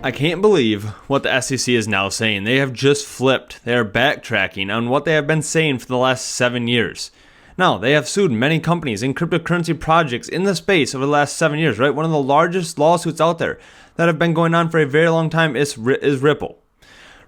I can't believe what the SEC is now saying. They have just flipped. They are backtracking on what they have been saying for the last 7 years. Now, they have sued many companies and cryptocurrency projects in the space over the last 7 years, right? One of the largest lawsuits out there that have been going on for a very long time is Ripple,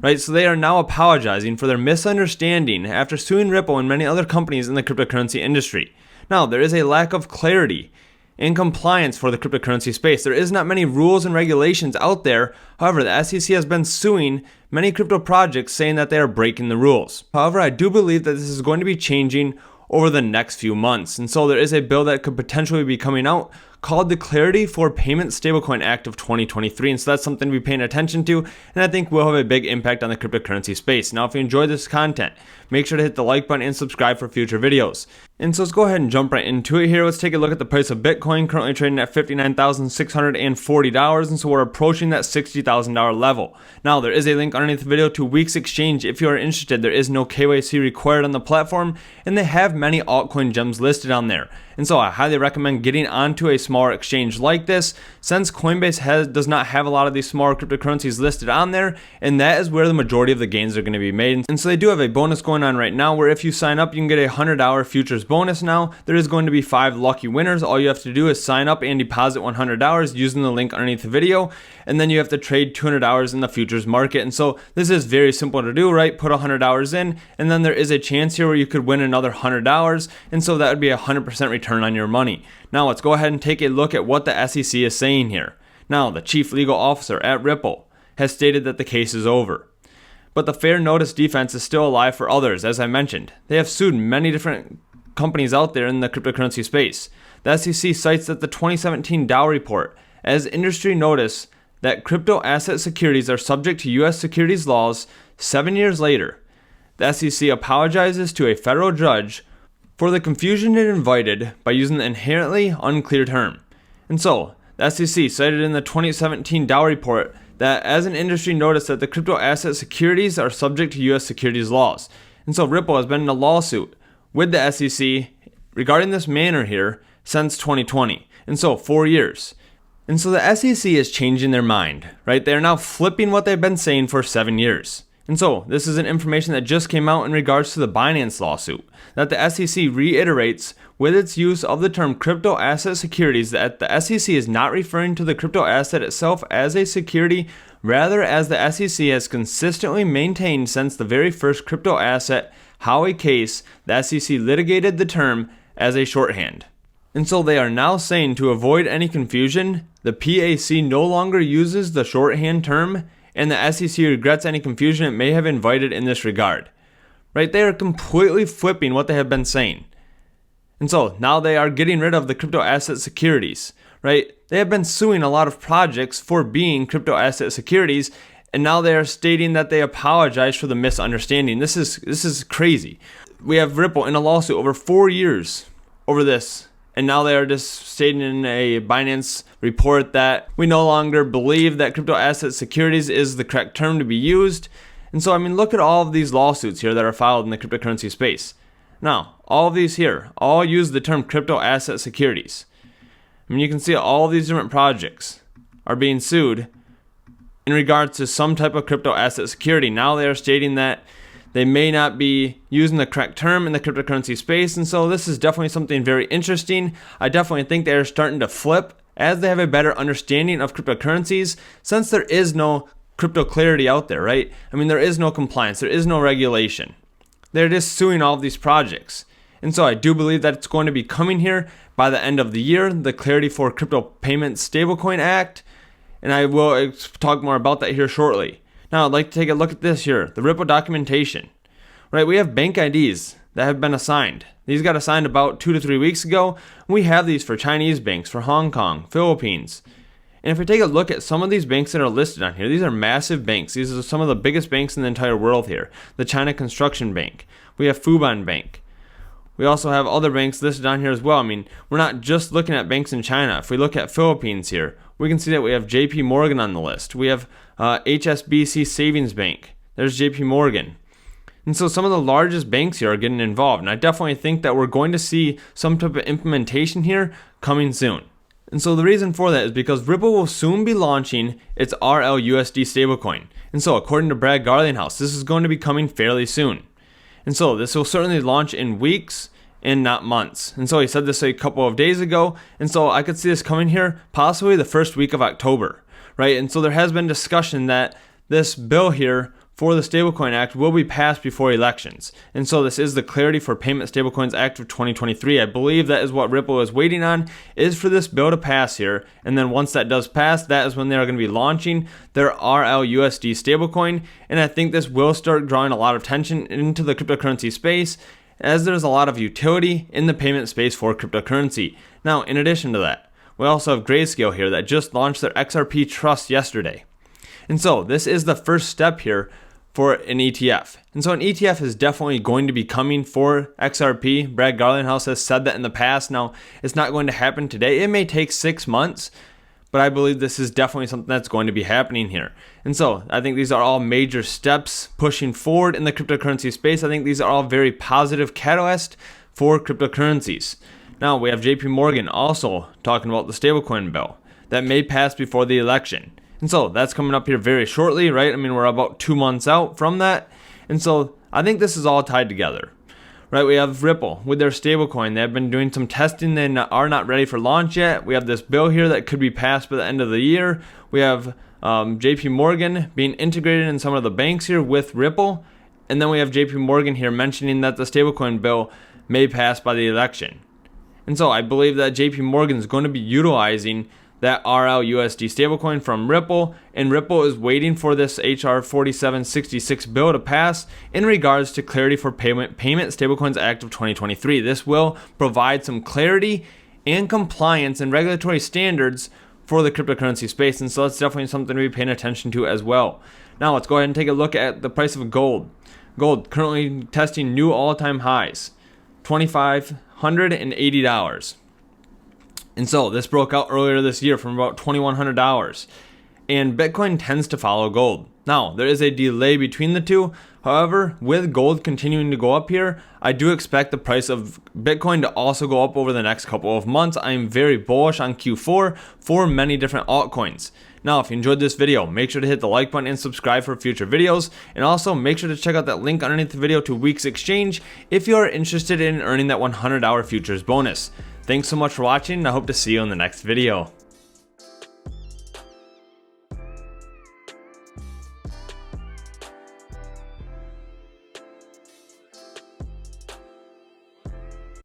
right? So they are now apologizing for their misunderstanding after suing Ripple and many other companies in the cryptocurrency industry. Now, there is a lack of clarity in compliance for the cryptocurrency space. There is not many rules and regulations out there. However, the SEC has been suing many crypto projects saying that they are breaking the rules. However, I do believe that this is going to be changing over the next few months. And so there is a bill that could potentially be coming out called the Clarity for Payment Stablecoin Act of 2023. And so that's something to be paying attention to, and I think will have a big impact on the cryptocurrency space. Now, if you enjoyed this content, make sure to hit the like button and subscribe for future videos. And so let's go ahead and jump right into it here. Let's take a look at the price of Bitcoin, currently trading at $59,640. And so we're approaching that $60,000 level. Now, there is a link underneath the video to WEEX Exchange if you are interested. There is no KYC required on the platform, and they have many altcoin gems listed on there. And so I highly recommend getting onto a smaller exchange like this, since Coinbase does not have a lot of these smaller cryptocurrencies listed on there, and that is where the majority of the gains are going to be made. And so they do have a bonus going on right now where if you sign up, you can get a $100 futures bonus now. There is going to be 5 lucky winners. All you have to do is sign up and deposit $100 using the link underneath the video, and then you have to trade $200 in the futures market. And so this is very simple to do, right? Put $100 in, and then there is a chance here where you could win another $100, and so that would be a 100% return on your money. Now let's go ahead and take a look at what the SEC is saying here. Now, the chief legal officer at Ripple has stated that the case is over. But the fair notice defense is still alive for others, as I mentioned. They have sued many different companies out there in the cryptocurrency space. The SEC cites that the 2017 Dow report as industry notice that crypto asset securities are subject to U.S. securities laws. 7 years later, the SEC apologizes to a federal judge for the confusion it invited by using the inherently unclear term. And so, the SEC cited in the 2017 Dow report that as an industry notice that the crypto asset securities are subject to U.S. securities laws. And so Ripple has been in a lawsuit with the SEC regarding this matter here since 2020. And so 4 years. And so the SEC is changing their mind, right? They are now flipping what they've been saying for 7 years. And so this is an information that just came out in regards to the Binance lawsuit, that the SEC reiterates with its use of the term crypto asset securities that the SEC is not referring to the crypto asset itself as a security, rather as the SEC has consistently maintained since the very first crypto asset Howey case, the SEC litigated the term as a shorthand. And so they are now saying to avoid any confusion, the PAC no longer uses the shorthand term, and the SEC regrets any confusion it may have invited in this regard. Right? They are completely flipping what they have been saying. And so now they are getting rid of the crypto asset securities, right? They have been suing a lot of projects for being crypto asset securities, and now they are stating that they apologize for the misunderstanding. This is crazy. We have Ripple in a lawsuit over 4 years over this. And now they are just stating in a Binance report that we no longer believe that crypto asset securities is the correct term to be used. And so, I mean, look at all of these lawsuits here that are filed in the cryptocurrency space. Now, all of these here, all use the term crypto asset securities. I mean, you can see all of these different projects are being sued in regards to some type of crypto asset security. Now they are stating that they may not be using the correct term in the cryptocurrency space, and so this is definitely something very interesting. I definitely think they are starting to flip as they have a better understanding of cryptocurrencies, since there is no crypto clarity out there, right? I mean, there is no compliance, there is no regulation. They're just suing all of these projects. And so I do believe that it's going to be coming here by the end of the year, the Clarity for Crypto Payment Stablecoin Act, and I will talk more about that here shortly. Now, I'd like to take a look at this here, the Ripple documentation. Right, we have bank IDs that have been assigned. These got assigned about 2 to 3 weeks ago. We have these for Chinese banks, for Hong Kong, Philippines. And if we take a look at some of these banks that are listed on here, these are massive banks. These are some of the biggest banks in the entire world here. The China Construction Bank. We have Fubon Bank. We also have other banks listed on here as well. I mean, we're not just looking at banks in China. If we look at Philippines here, we can see that we have JP Morgan on the list. We have HSBC Savings Bank. There's JP Morgan. And so some of the largest banks here are getting involved. And I definitely think that we're going to see some type of implementation here coming soon. And so the reason for that is because Ripple will soon be launching its RLUSD stablecoin. And so according to Brad Garlinghouse, this is going to be coming fairly soon. And so this will certainly launch in weeks and not months. And so he said this a couple of days ago. And so I could see this coming here possibly the first week of October, right? And so there has been discussion that this bill here for the Stablecoin Act will be passed before elections. And so this is the Clarity for Payment Stablecoins Act of 2023. I believe that is what Ripple is waiting on, is for this bill to pass here. And then once that does pass, that is when they are going to be launching their RLUSD stablecoin. And I think this will start drawing a lot of attention into the cryptocurrency space, as there's a lot of utility in the payment space for cryptocurrency. Now, in addition to that, we also have Grayscale here that just launched their XRP trust yesterday. And so this is the first step here for an ETF. And so an ETF is definitely going to be coming for XRP. Brad Garlinghouse has said that in the past. Now, it's not going to happen today. It may take 6 months, but I believe this is definitely something that's going to be happening here. And so I think these are all major steps pushing forward in the cryptocurrency space. I think these are all very positive catalysts for cryptocurrencies. Now, we have JP Morgan also talking about the stablecoin bill that may pass before the election. And so that's coming up here very shortly, right? I mean, we're about 2 months out from that. And so I think this is all tied together, right? We have Ripple with their stablecoin. They have been doing some testing. They are not ready for launch yet. We have this bill here that could be passed by the end of the year. We have JP Morgan being integrated in some of the banks here with Ripple. And then we have JP Morgan here mentioning that the stablecoin bill may pass by the election. And so I believe that JP Morgan is going to be utilizing that RLUSD stablecoin from Ripple, and Ripple is waiting for this HR 4766 bill to pass in regards to Clarity for Payment Stablecoins Act of 2023. This will provide some clarity and compliance and regulatory standards for the cryptocurrency space, and so that's definitely something to be paying attention to as well. Now let's go ahead and take a look at the price of gold. Gold currently testing new all-time highs, $2,580. And so this broke out earlier this year from about $2,100. And Bitcoin tends to follow gold. Now, there is a delay between the two. However, with gold continuing to go up here, I do expect the price of Bitcoin to also go up over the next couple of months. I am very bullish on Q4 for many different altcoins. Now, if you enjoyed this video, make sure to hit the like button and subscribe for future videos. And also make sure to check out that link underneath the video to WEEX Exchange if you are interested in earning that $100 futures bonus. Thanks so much for watching, and I hope to see you in the next video.